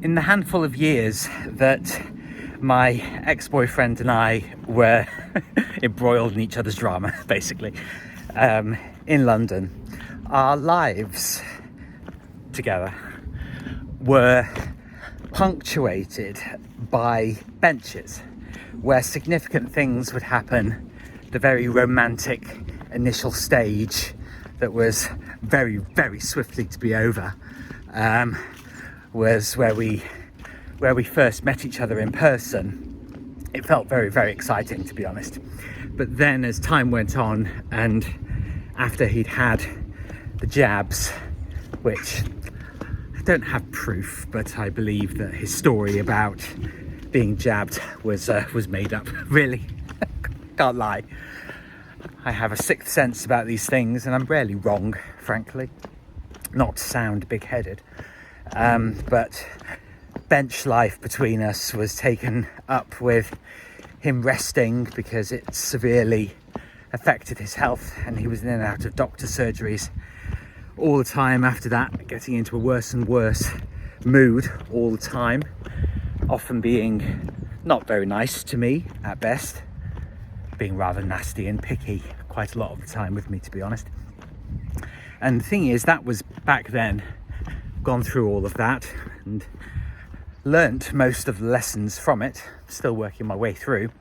in the handful of years that my ex-boyfriend and I were embroiled in each other's drama, basically, in London, our lives together were punctuated by benches where significant things would happen. The very romantic initial stage that was very, very swiftly to be over was where we first met each other in person. It felt very, very exciting, to be honest. But then as time went on, and after he'd had the jabs, which I don't have proof, but I believe that his story about being jabbed was made up, really. Can't lie. I have a sixth sense about these things, and I'm rarely wrong, frankly. Not to sound big-headed, but bench life between us was taken up with him resting because it severely affected his health, and he was in and out of doctor surgeries all the time after that, getting into a worse and worse mood all the time, often being not very nice to me at best, being rather nasty and picky quite a lot of the time with me, to be honest. And the thing is, that was back then. Gone through all of that and learnt most of the lessons from it, still working my way through.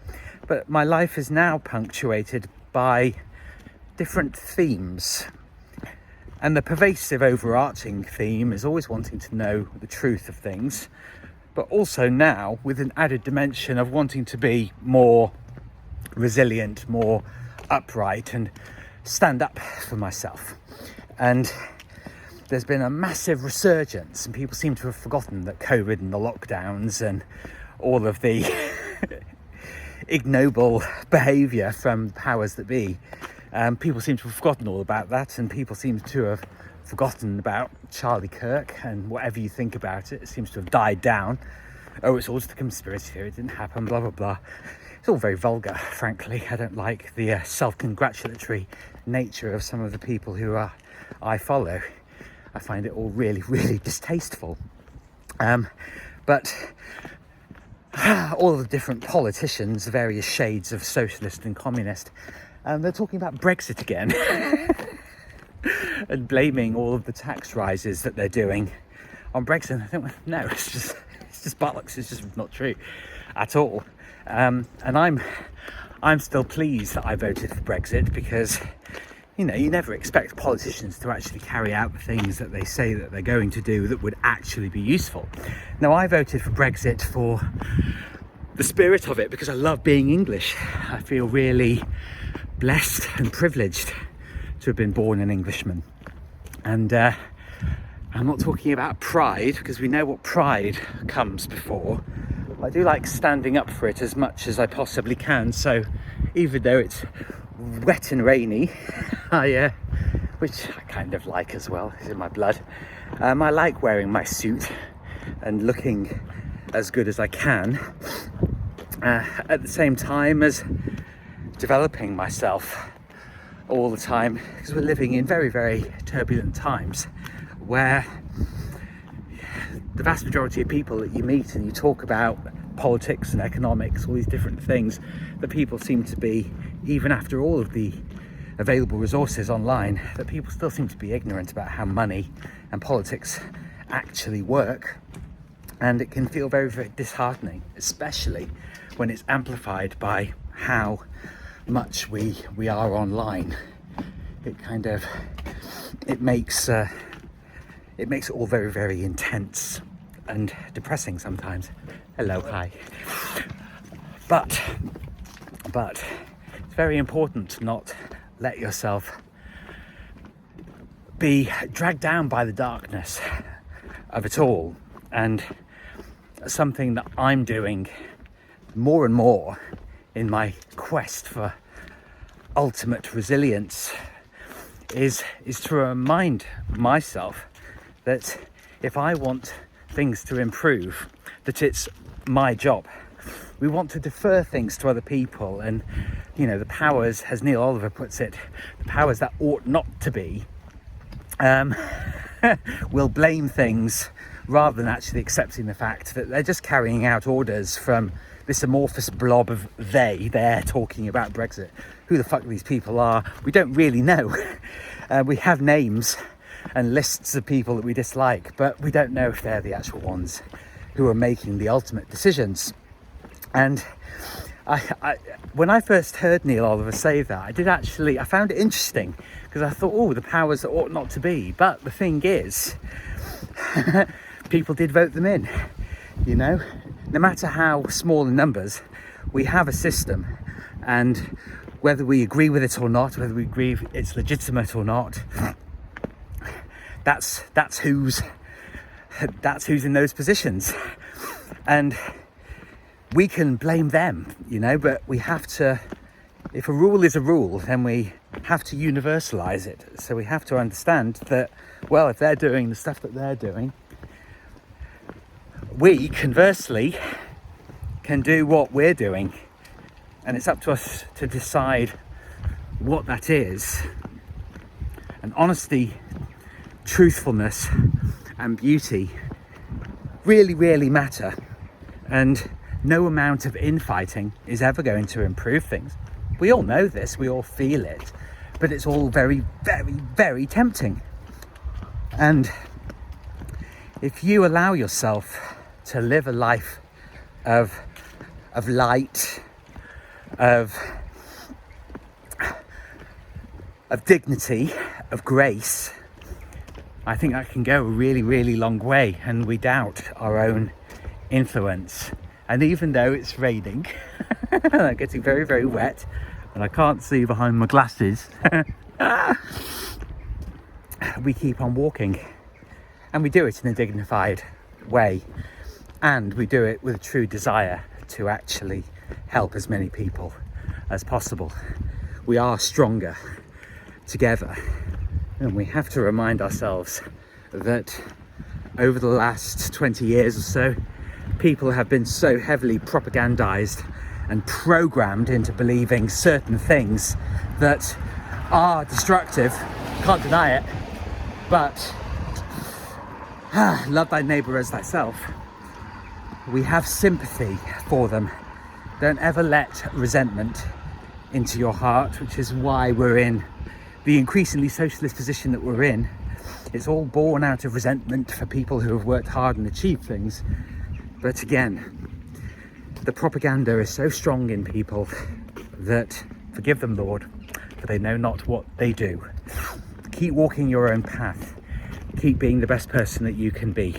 But my life is now punctuated by different themes. And the pervasive overarching theme is always wanting to know the truth of things, but also now with an added dimension of wanting to be more resilient, more upright, and stand up for myself. And there's been a massive resurgence, and people seem to have forgotten that COVID and the lockdowns and all of the ignoble behaviour from the powers that be, people seem to have forgotten all about that, and people seem to have forgotten about Charlie Kirk, and whatever you think about it, it seems to have died down. Oh, it's all just a conspiracy theory, it didn't happen, blah blah blah. It's all very vulgar, frankly. I don't like the self-congratulatory nature of some of the people who I follow. I find it all really, really distasteful. But all the different politicians, various shades of socialist and communist, they're talking about Brexit again and blaming all of the tax rises that they're doing on Brexit. I think, no, it's just bollocks. It's just not true at all. And I'm still pleased that I voted for Brexit, because you never expect politicians to actually carry out the things that they say that they're going to do that would actually be useful. Now, I voted for Brexit for the spirit of it, because I love being English. I feel really blessed and privileged to have been born an Englishman. And I'm not talking about pride, because we know what pride comes before. I do like standing up for it as much as I possibly can. So even though it's wet and rainy, which I kind of like as well, it's in my blood. I like wearing my suit and looking as good as I can, at the same time as developing myself all the time, because we're living in very, very turbulent times where the vast majority of people that you meet and you talk about politics and economics, all these different things, that people seem to be, even after all of the available resources online, that people still seem to be ignorant about how money and politics actually work. And it can feel very, very disheartening, especially when it's amplified by how much we are online. It makes it all very, very intense and depressing sometimes. Hello, hi. But it's very important to not let yourself be dragged down by the darkness of it all. And something that I'm doing more and more in my quest for ultimate resilience is to remind myself that if I want things to improve, that it's my job. We want to defer things to other people, and the powers, as Neil Oliver puts it, the powers that ought not to be will blame things rather than actually accepting the fact that they're just carrying out orders from this amorphous blob of they're talking about Brexit. Who the fuck these people are, we don't really know. We have names and lists of people that we dislike, but we don't know if they're the actual ones who are making the ultimate decisions. And when I first heard Neil Oliver say that, I found it interesting, because I thought, oh, the powers that ought not to be. But the thing is, people did vote them in, you know. No matter how small in numbers, we have a system, and whether we agree with it or not, whether we agree it's legitimate or not, that's who's in those positions. And we can blame them, you know, but we have to, if a rule is a rule, then we have to universalize it. So we have to understand that, well, if they're doing the stuff that they're doing, we conversely can do what we're doing, and it's up to us to decide what that is. And honesty, truthfulness and beauty really, really matter, and no amount of infighting is ever going to improve things. We all know this, we all feel it, but it's all very, very, very tempting. And if you allow yourself to live a life of light, of dignity, of grace, I think that can go a really, really long way. And we doubt our own influence. And even though it's raining, I'm getting very, very wet, and I can't see behind my glasses, we keep on walking, and we do it in a dignified way. And we do it with a true desire to actually help as many people as possible. We are stronger together, and we have to remind ourselves that over the last 20 years or so, people have been so heavily propagandized and programmed into believing certain things that are destructive. Can't deny it, but love thy neighbour as thyself. We have sympathy for them. Don't ever let resentment into your heart, which is why we're in the increasingly socialist position that we're in. It's all born out of resentment for people who have worked hard and achieved things. But again, the propaganda is so strong in people that, forgive them, Lord, for they know not what they do. Keep walking your own path. Keep being the best person that you can be,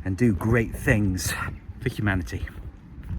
and do great things for humanity.